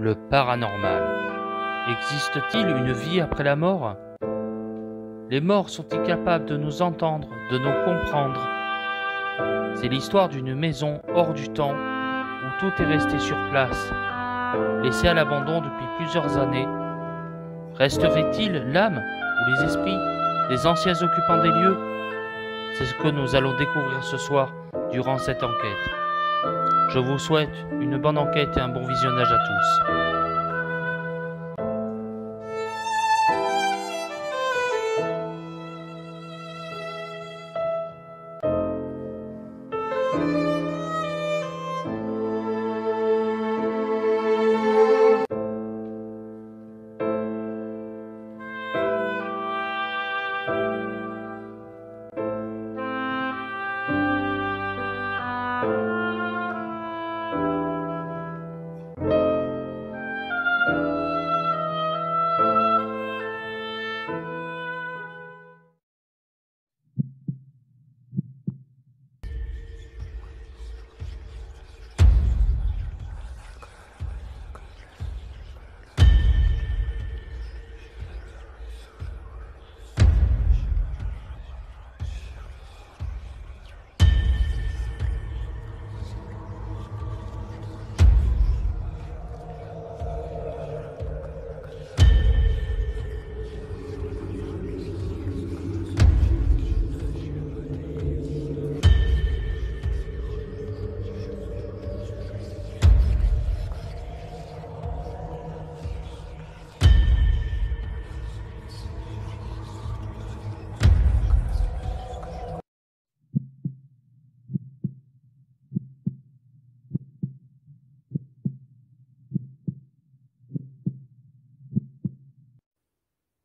Le paranormal. Existe-t-il une vie après la mort? Les morts sont-ils capables de nous entendre, de nous comprendre? C'est l'histoire d'une maison hors du temps où tout est resté sur place, laissé à l'abandon depuis plusieurs années. Resterait-il l'âme ou les esprits des anciens occupants des lieux? C'est ce que nous allons découvrir ce soir durant cette enquête. Je vous souhaite une bonne enquête et un bon visionnage à tous.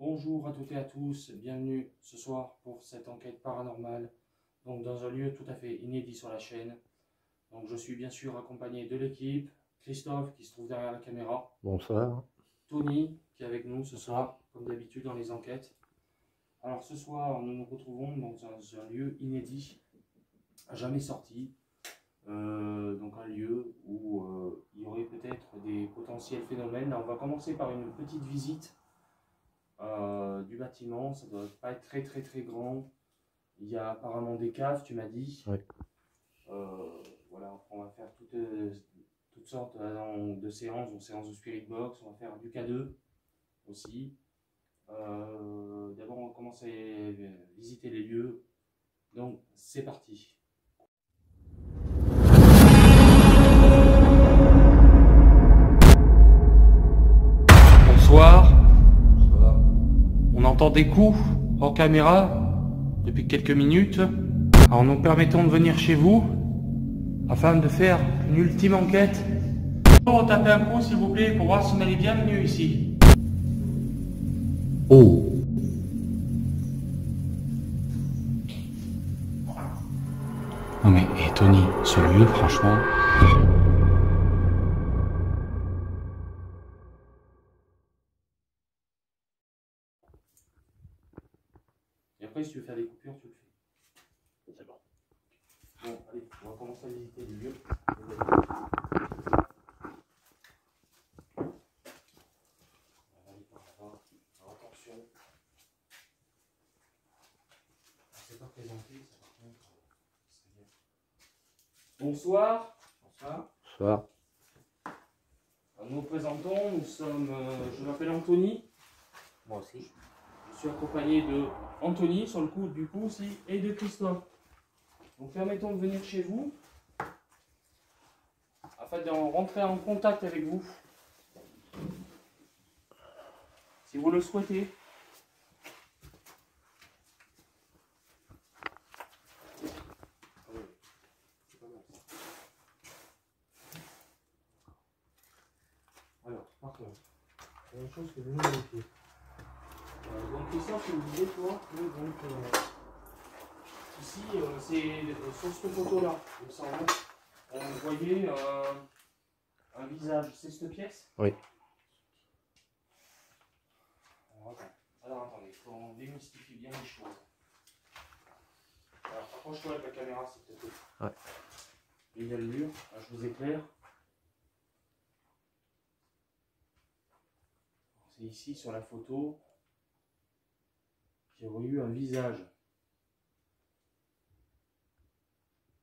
Bonjour à toutes et à tous, bienvenue ce soir pour cette enquête paranormale, donc dans un lieu tout à fait inédit sur la chaîne. Donc je suis bien sûr accompagné de l'équipe, Christophe qui se trouve derrière la caméra. Bonsoir. Tony qui est avec nous ce soir, comme d'habitude dans les enquêtes. Alors ce soir nous nous retrouvons dans un lieu inédit, jamais sorti, donc un lieu où il y aurait peut-être des potentiels phénomènes. Alors, on va commencer par une petite visite du bâtiment. Ça doit pas être très grand. Il y a apparemment des caves, tu m'as dit. Oui. Voilà, on va faire toutes sortes de séances, donc séances de Spirit Box, on va faire du K2 aussi. D'abord on va commencer à visiter les lieux, donc c'est parti. Bonsoir. On entend des coups hors caméra depuis quelques minutes. Alors nous permettons de venir chez vous afin de faire une ultime enquête. On taper un coup s'il vous plaît pour voir si on est bienvenue ici. Oh. Non mais Tony, ce lieu franchement... Et après, si tu veux faire des coupures, tu le fais. C'est bon. Bon, allez, on va commencer à visiter les lieux. On va aller par là-bas. Alors, attention. On ne s'est pas présenté, ça par contre. C'est bien. Bonsoir. Bonsoir. Bonsoir. Alors, nous nous présentons, nous sommes. Je m'appelle Anthony. Moi aussi. Je suis accompagné de Anthony sur le coup du coup aussi et de Christophe. Donc permettons de venir chez vous afin de rentrer en contact avec vous si vous le souhaitez. Alors par contre, il y a une chose que je veux vérifier. Donc Christophe, tu me disais toi que donc ici c'est sur cette photo là, il me semble, on voyait un visage. C'est cette pièce? Oui. Alors attendez, on démystifie bien les choses. Alors approche-toi avec la caméra s'il te plaît. Ouais. Et il y a le mur, là, je vous éclaire. C'est ici sur la photo qu'il y aurait eu un visage.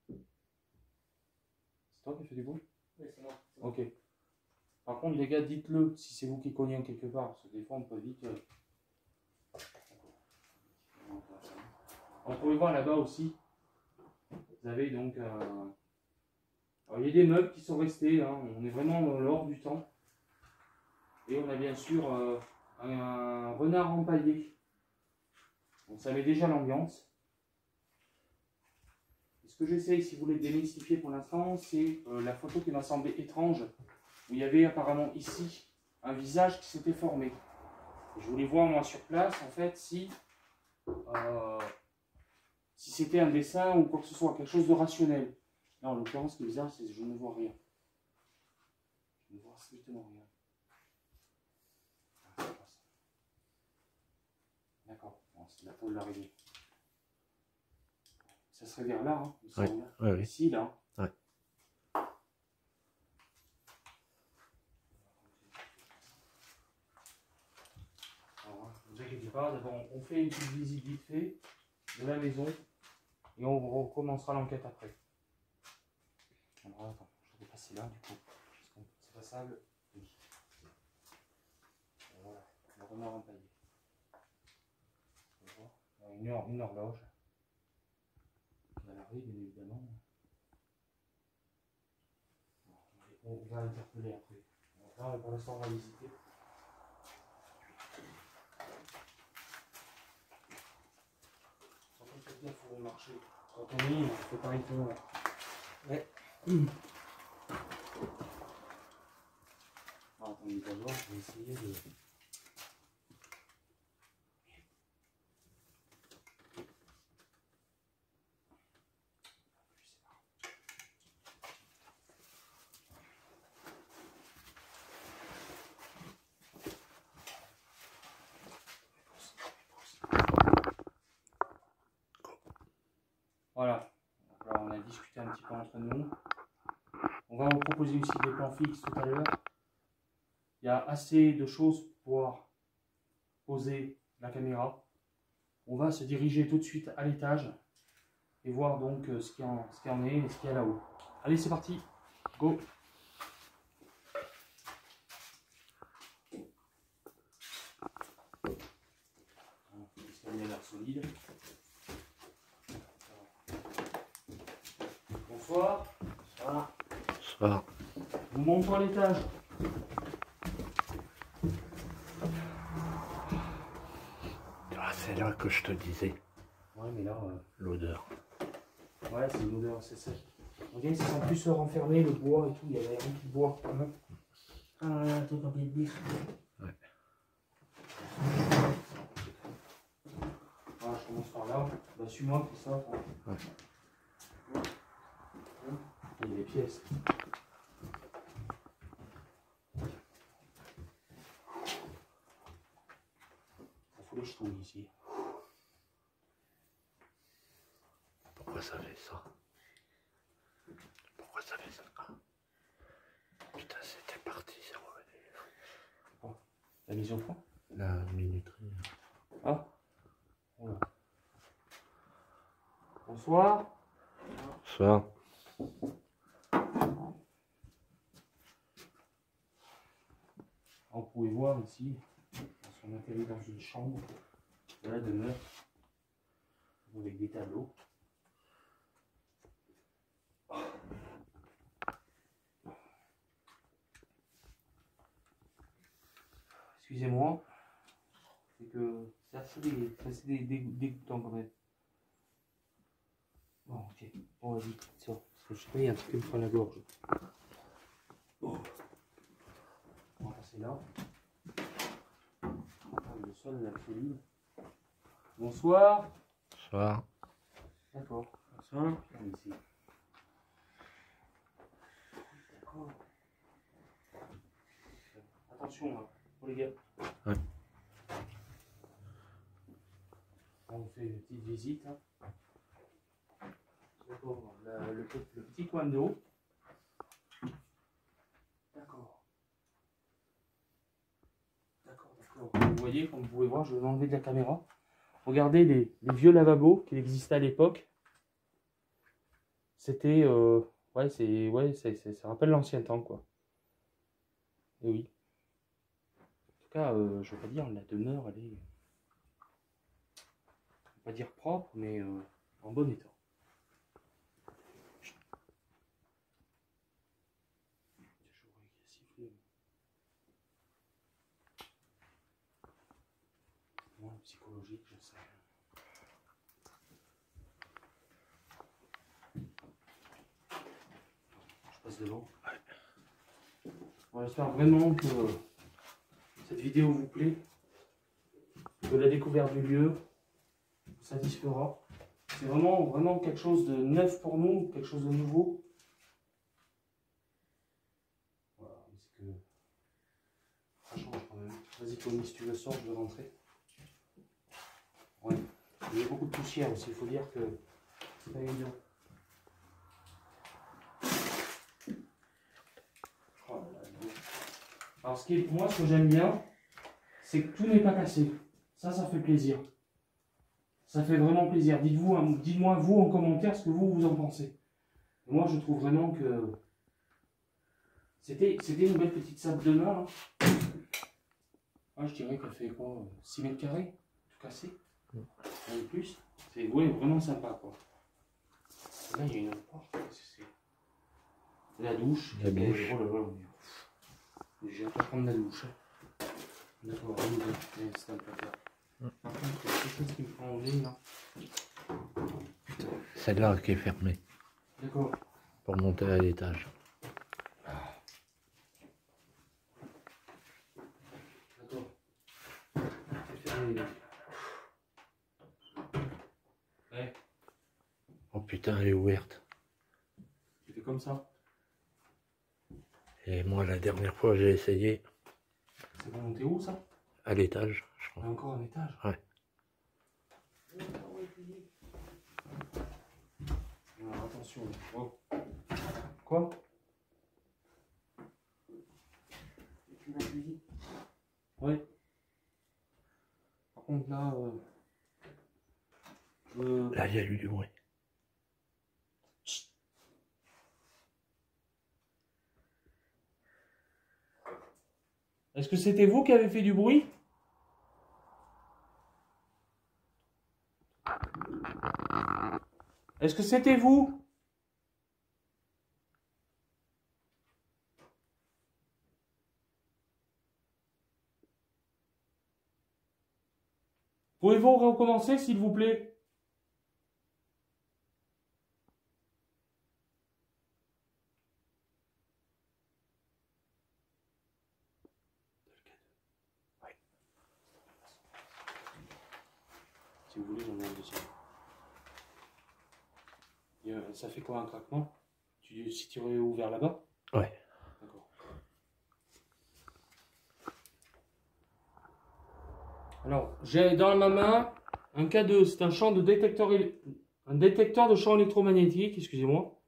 C'est toi qui fais du bruit? Oui, c'est moi. Ok. Par contre, les gars, dites-le si c'est vous qui cognez en quelque part, parce que des fois on peut vite. On peut voir là-bas aussi. Vous avez donc. Alors, il y a des meubles qui sont restés, hein. On est vraiment dans l'hors du temps. Et on a bien sûr un renard empaillé. Donc ça met déjà l'ambiance. Ce que j'essaye, si vous voulez, de démystifier pour l'instant, c'est la photo qui m'a semblé étrange, où il y avait apparemment ici un visage qui s'était formé. Et je voulais voir moi sur place, en fait, si c'était un dessin ou quoi que ce soit, quelque chose de rationnel. Là, en l'occurrence, le visage, je ne vois rien. Je ne vois strictement rien. D'accord, bon, c'est la peau de l'araignée. Ça serait vers là, hein, Oui, oui. Ici, là. Ouais. Alors, ne vous inquiétez pas, d'abord on fait une petite visite vite fait de la maison et on recommencera l'enquête après. Alors attends, je vais passer là du coup. C'est passable. Oui. Et voilà, le renard empaillé. Une horloge. On va l'arrêter bien évidemment. On va interpeller après. Là, pour l'instant, on va visiter. Faites gaffe au marché. Quand on y est, on fait pareil que moi. Ouais. Alors, attendez d'abord, je vais essayer de. Voilà, donc là, on a discuté un petit peu entre nous. On va vous proposer aussi des plans fixes tout à l'heure. Il y a assez de choses pour pouvoir poser la caméra. On va se diriger tout de suite à l'étage et voir donc ce qu'il y en est et ce qu'il y a là-haut. Allez, c'est parti, go! L'escalier a l'air solide. Bonsoir. Voilà. Bonsoir. Nous montons à l'étage. Ah, c'est là que je te disais. Ouais, mais là. L'odeur. Ouais, c'est une odeur, c'est ça. On dirait que ça sent plus se renfermer, le bois et tout. Il y avait rien qui bois. Ah, toi, t'as oublié de dire. Ouais. Voilà, je commence par là. Bah, suis-moi, Christophe. Hein. Ouais. Il y a des pièces. Ça fout les ch'touilles ici. Pourquoi ça fait ça? Pourquoi ça fait ça? Putain, c'était parti, c'est revenu. La mise au point? La minuterie. Ah. Voilà. Bonsoir. Bonsoir. Vous pouvez voir ici, on atterrit dans une chambre de la demeure avec des tableaux. Excusez-moi, c'est que c'est assez dégoûtant quand même. Bon, ok, bon, vas-y, sors, parce que je sais pas, il y a un truc qui me prend la gorge. Bon. On va passer là. Le sol, la folie. Bonsoir. Bonsoir. D'accord. Bonsoir. Ici. D'accord. Attention, hein, pour les gars. Ouais. On fait une petite visite. Hein. D'accord. Le petit coin d'eau. D'accord. D'accord, d'accord. voyez, comme vous pouvez voir, je vais l'enlever de la caméra. Regardez les vieux lavabos qui existaient à l'époque. C'était... ouais, ça rappelle l'ancien temps, quoi. Et oui. En tout cas, je veux pas dire, la demeure, elle est... Je vais pas dire propre, mais en bon état. Moins psychologique, je sais. Je passe devant. Ouais. Bon, j'espère vraiment que cette vidéo vous plaît, que la découverte du lieu vous satisfera. C'est vraiment quelque chose de neuf pour nous, quelque chose de nouveau. Voilà, c'est que ça change quand même. Vas-y Tony, si tu veux sors, je vais rentrer. Ouais. Il y a beaucoup de poussière aussi, il faut dire que c'est pas évident. Oh là là. Alors moi, ce que j'aime bien, c'est que tout n'est pas cassé. Ça fait plaisir. Ça fait vraiment plaisir. Dites-moi vous en commentaire ce que vous en pensez. Et moi, je trouve vraiment que c'était une belle petite salle de bain. Hein. Ah, je dirais qu'elle fait quoi, 6 mètres carrés, tout cassé. Et plus. C'est vraiment sympa, quoi. Là, il y a une autre porte. La douche. La douche. Oh là là, j'ai hâte de prendre la douche. D'accord, c'est un placard. Par contre, il y a quelque chose qui me fait enlever là. Celle-là qui est fermée. D'accord. Pour monter à l'étage. D'accord. C'est fermé. Ouais. Oh putain, elle est ouverte. Tu fais comme ça. Et moi, la dernière fois, j'ai essayé. C'est pour monter où ça? À l'étage, je Il y crois. a encore un étage. Ouais. Alors, attention. Oh. Quoi? Et puis la cuisine. Ouais. Par contre là, Là, il y a eu du bruit. est-ce que c'était vous qui avez fait du bruit? Est-ce que c'était vous? Pouvez-vous recommencer, s'il vous plaît? Si vous voulez, j'en ai un deuxième. Ça fait quoi un craquement? Si tu aurais ouvert là-bas? Ouais. D'accord. Alors, j'ai dans ma main un K2, c'est un détecteur de champ électromagnétique, excusez-moi,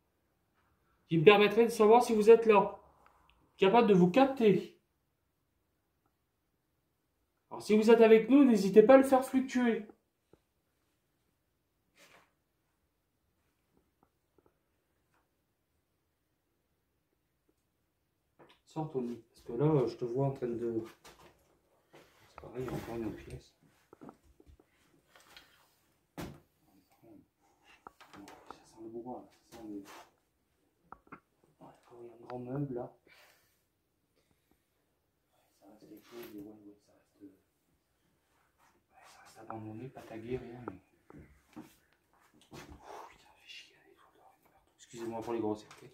qui me permettrait de savoir si vous êtes là, capable de vous capter. Alors, si vous êtes avec nous, n'hésitez pas à le faire fluctuer. Sors Tony, parce que là, je te vois en train de... C'est pareil, il y a encore une autre pièce. Ça sent le bois, ça sent le... Ouais, d'accord, il y a un grand meuble là. Ça reste quelque chose de... Ouais, ça reste... Ouais, ça reste abandonné, pas tagué, rien, mais... Putain, fait chier, il faut voir une partout. Excusez-moi pour les grossièretés.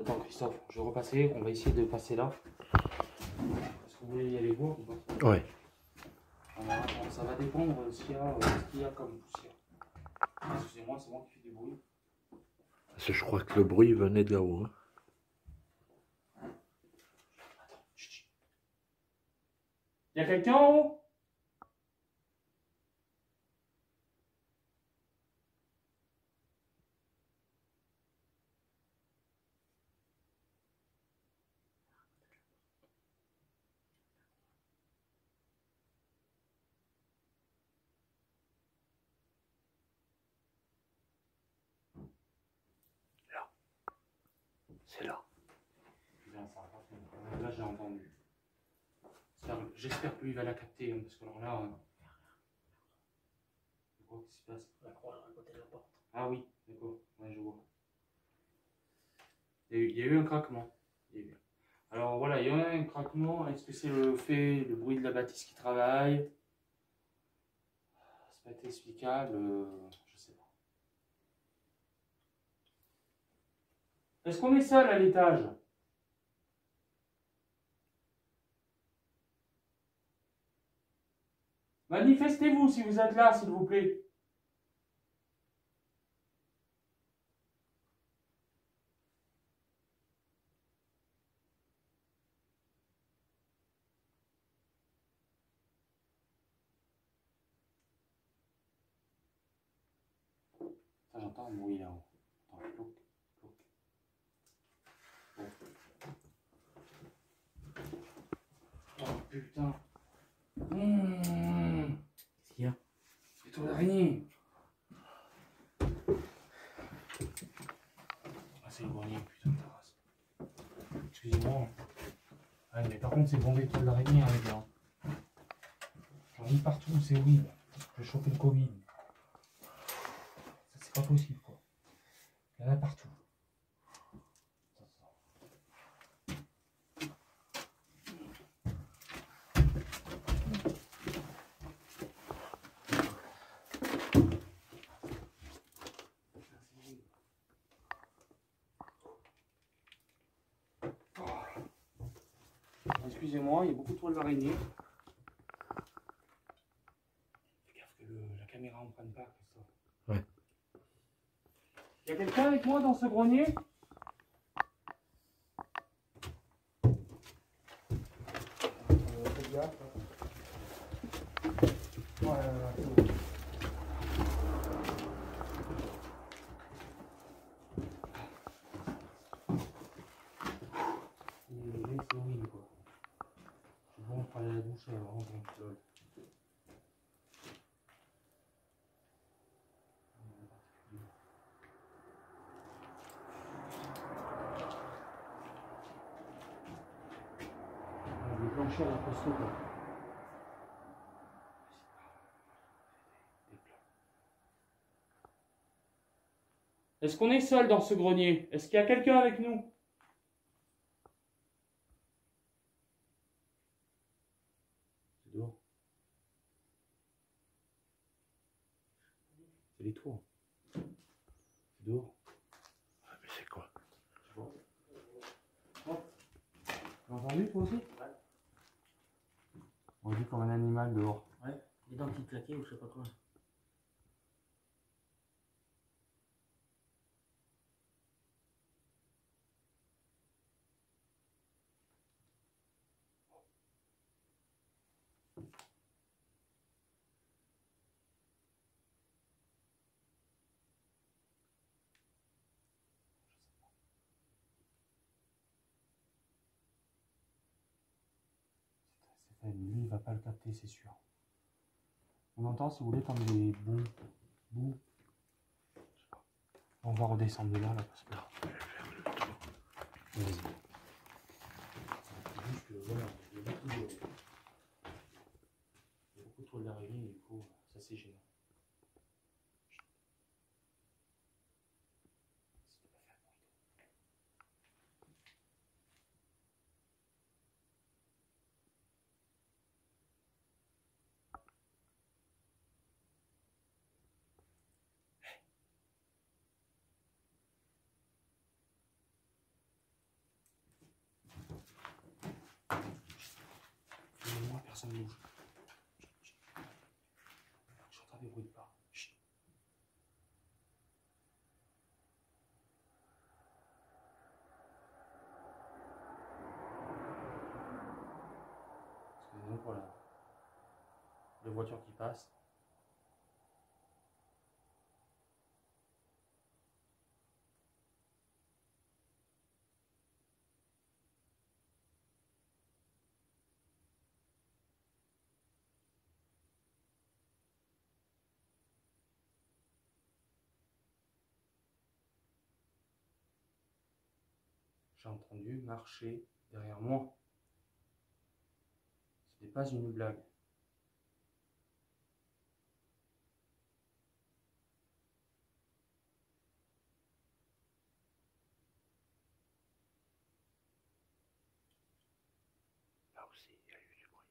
Attends Christophe, je vais repasser, on va essayer de passer là. Est-ce que vous voulez y aller voir ou pas? Ouais. Alors, attends, ça va dépendre de ce qu'il y a comme poussière. Excusez-moi, c'est moi qui fais du bruit. Parce que je crois que le bruit venait de là-haut. Hein. Attends, chut. Il y a quelqu'un en haut? c'est là. Putain, ça va pas faire. Là, j'ai entendu. J'espère que lui va la capter, hein, parce que alors là. Quoi qui se passe? La croix à côté de la porte. Ah oui, d'accord, ouais, je vois. Il y a eu un craquement. Alors voilà, il y a eu un craquement. Est-ce que c'est le bruit de la bâtisse qui travaille? C'est pas été explicable, je sais pas. Est-ce qu'on est seul à l'étage? Manifestez-vous si vous êtes là, s'il vous plaît. J'entends un bruit là-haut. Attends, plouc, plouc. Oh putain. Qu'est-ce qu'il y a? C'est toi l'araignée. Ah, c'est le grenier, putain de ta race. Excusez-moi. Ah, mais par contre, c'est bondé de toile d'araignée, hein, les gars. J'en ai partout, c'est horrible. Je vais choper le Covid. Ça, c'est pas possible, quoi. Il y en a partout. Excusez-moi, il y a beaucoup de toiles d'araignée. Fais gaffe que la caméra ne prenne pas, Christophe. Ouais. Il y a quelqu'un avec moi dans ce grenier? Faites gaffe. C'est horrible, quoi. C'est bon pour aller à la douche avant de rentrer. Le plancher à la costaud, quoi. Est-ce qu'on est seul dans ce grenier? Est-ce qu'il y a quelqu'un avec nous? C'est dehors. C'est les tours. C'est dehors. Ah, mais c'est quoi? Tu vois? Oh. T'as entendu toi aussi? Ouais. On dit comme un animal dehors. Ouais, les dents qui claquaient ou je sais pas quoi. C'est fait, lui il va pas le capter, c'est sûr. On entend si vous voulez comme des bouts. Bouts. Je sais pas. On va redescendre de là, parce que là. Vas-y. C'est juste que voilà, il y a beaucoup de toiles d'araignée, du coup, ça c'est gênant. Moi, personne ne bouge. J'entends des bruits de pas. Chut. Excusez-moi pour la voiture qui passe. J'ai entendu marcher derrière moi. Ce n'est pas une blague. Là aussi, il y a eu du bruit.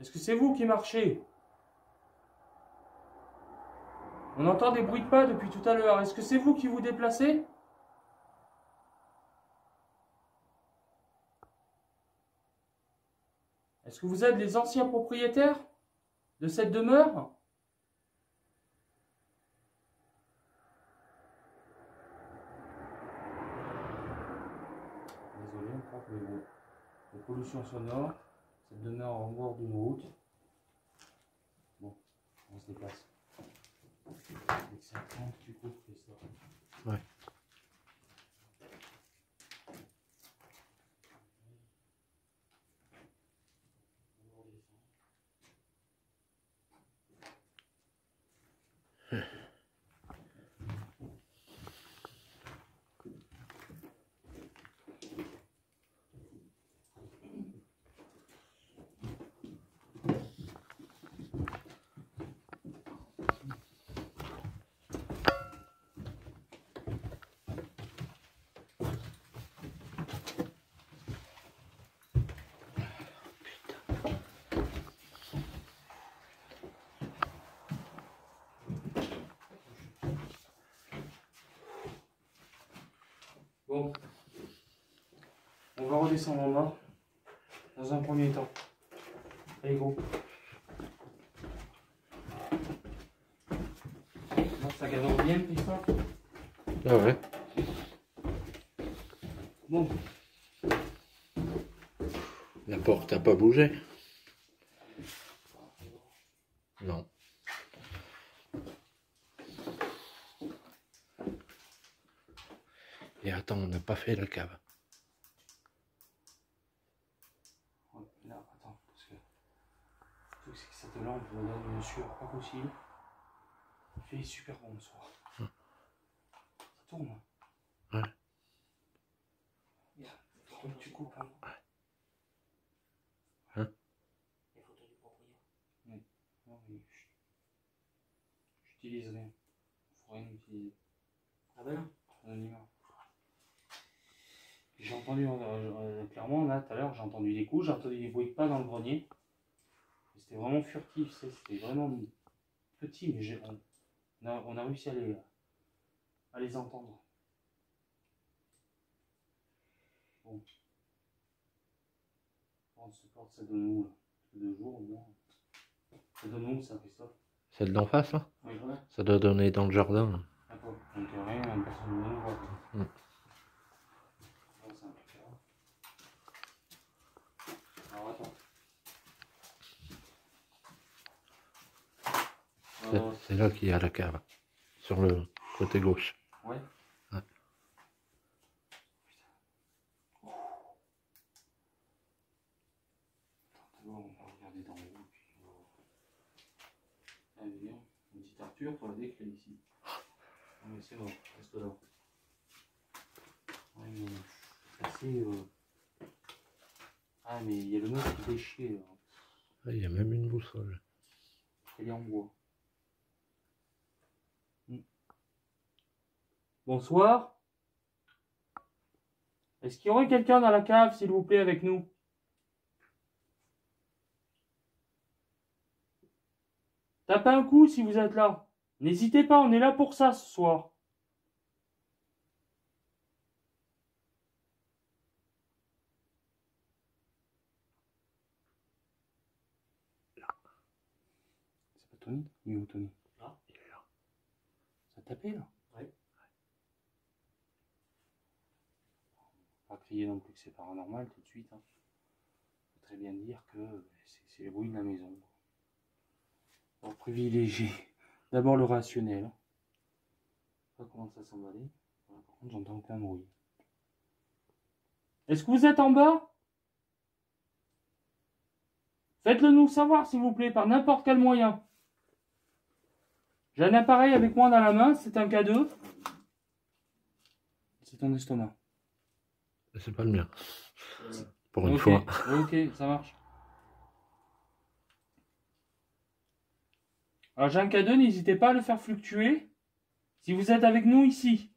Est-ce que c'est vous qui marchez? On entend des bruits de pas depuis tout à l'heure. Est-ce que c'est vous qui vous déplacez? Est-ce que vous êtes les anciens propriétaires de cette demeure? Désolé encore pour les pollutions sonores. Cette demeure en bord d'une route. Bon, on se déplace. Avec ça, tu coupes, Christophe. Ouais. Bon, on va redescendre en bas dans un premier temps. Allez, go. Non, ça galère bien, Christophe. Ah ouais. Bon, La porte n'a pas bougé. Non. Et attends, on n'a pas fait la cave. là, attends, parce que le truc c'est que cette lampe me donne une sueur pas possible. Il fait super bon le soir. Ça tourne. Ouais. Donc tu coupes. Hein. Hein? Les photos du propriétaire. Oui. Non, mais j'utilise rien. Il faut rien utiliser. Ah ben non. Anonymat. J'ai entendu, clairement, là, tout à l'heure, j'ai entendu des coups, j'ai entendu des bruits de pas dans le grenier. C'était vraiment furtif, c'était vraiment petit, mais on a réussi à les entendre. Bon. On se porte, ça donne où, là? 2 jours au moins. Ça donne où, ça, Christophe? Celle d'en face, là? Oui, voilà. Ça doit donner dans le jardin. D'accord. Donc rien, personne ne nous voit. Mm. Bon, c'est impeccable. Alors attends. C'est là qu'il y a la cave. Sur le côté gauche. Ouais. Ouais. Attends, d'abord, on va regarder d'en haut. Puis on va... Ah, bien. Une petite Arthur pour la déclé ici. Non, mais c'est bon, reste là. Ouais, mais c'est assez. Ah, mais il y a le mur qui fait chier. Là. Ah, il y a même une boussole. Elle est en bois. Bonsoir. Est-ce qu'il y aurait quelqu'un dans la cave, s'il vous plaît, avec nous? Tapez un coup si vous êtes là. N'hésitez pas, on est là pour ça ce soir. C'est pas Tony? Il est où, Tony? Là, il est là. Ça tapait là? Oui. Pas crier non plus que c'est paranormal tout de suite. Hein. Faut très bien dire que c'est le bruit de la maison. Pour privilégier d'abord le rationnel. Pas comment ça s'emballer. Voilà, par contre, j'entends aucun bruit. Est-ce que vous êtes en bas? Faites-le nous savoir, s'il vous plaît, par n'importe quel moyen. J'ai un appareil avec moi dans la main, c'est un K2. C'est ton estomac. C'est pas le mien. Pour une Ok, fois. ok, ça marche. Alors j'ai un K2, n'hésitez pas à le faire fluctuer. Si vous êtes avec nous ici.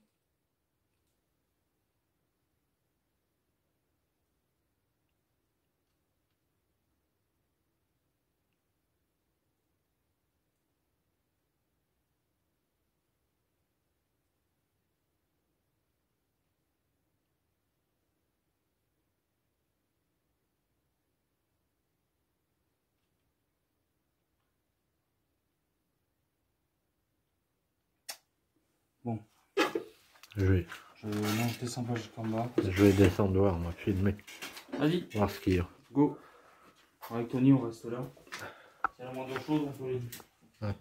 Bon. Non, je descends pas jusqu'en bas. je vais descendre voir, on va filmer. Vas-y, Voir ce qu'il y a. go. Avec Tony, on reste là. S'il y a la moindre chose, on peut les dire. Ouais.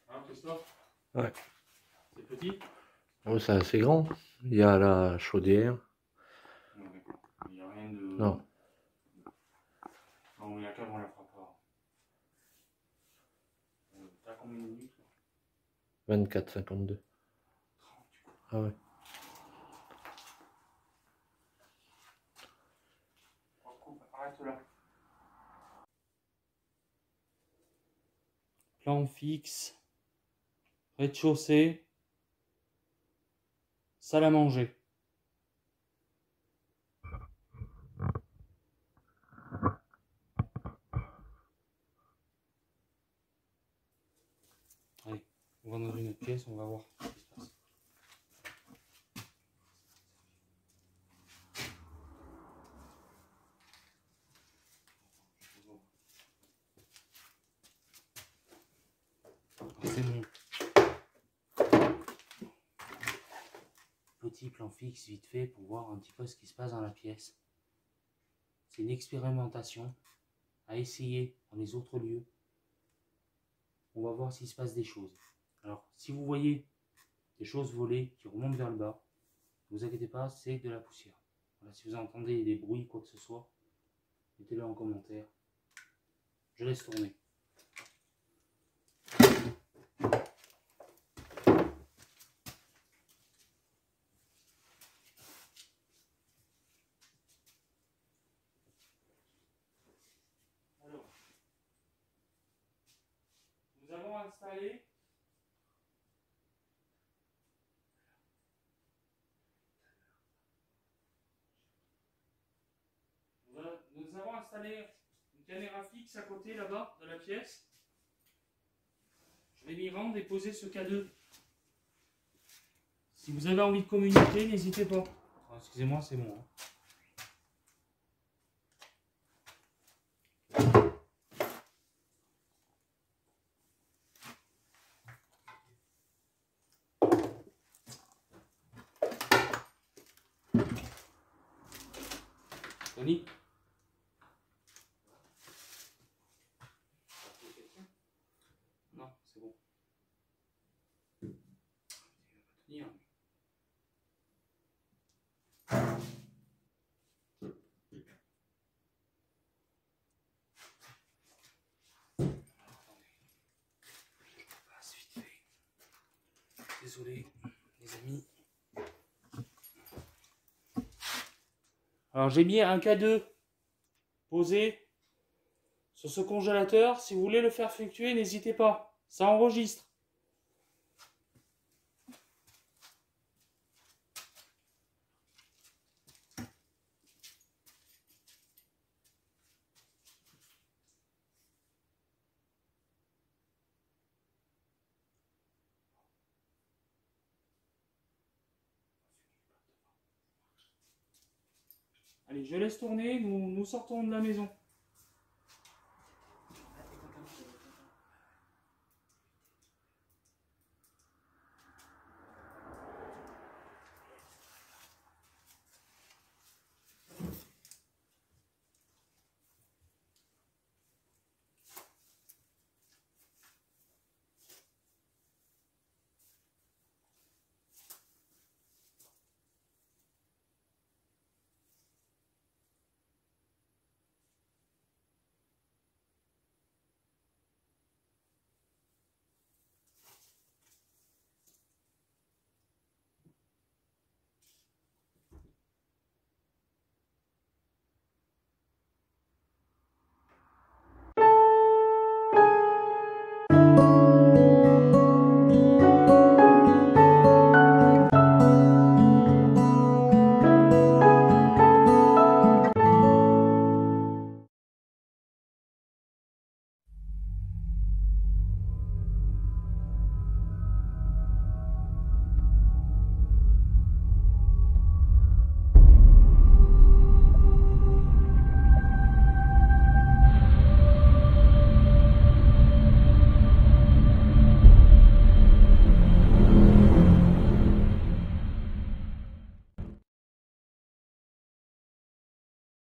Hein, Christophe? Ouais. C'est petit? Oh, c'est assez grand. Il y a la chaudière. Il n'y a rien de... Non. Non, mais la cave, on la fera pas. T'as combien de minutes? 24,52. Ah ouais. Arrête là. Plan fixe. Rez-de-chaussée. Salle à manger. Allez, on va dans une autre pièce, on va voir ce qui se passe. C'est mon petit plan fixe vite fait pour voir un petit peu ce qui se passe dans la pièce. C'est une expérimentation à essayer dans les autres lieux. On va voir s'il se passe des choses. Alors, si vous voyez des choses volées qui remontent vers le bas, ne vous inquiétez pas, c'est de la poussière. Voilà, si vous entendez des bruits, quoi que ce soit, mettez-le en commentaire. Je laisse tourner. Alors, nous avons installé nous avons installé une caméra fixe à côté là-bas de la pièce. Je vais m'y rendre et poser ce K2. Si vous avez envie de communiquer, n'hésitez pas. Oh, excusez-moi, c'est bon. Tony? Non, c'est bon. Il va pas tenir. Désolé, les amis. Alors j'ai mis un K2 posé sur ce congélateur. Si vous voulez le faire fluctuer, n'hésitez pas. Ça enregistre. Allez, je laisse tourner, nous sortons de la maison.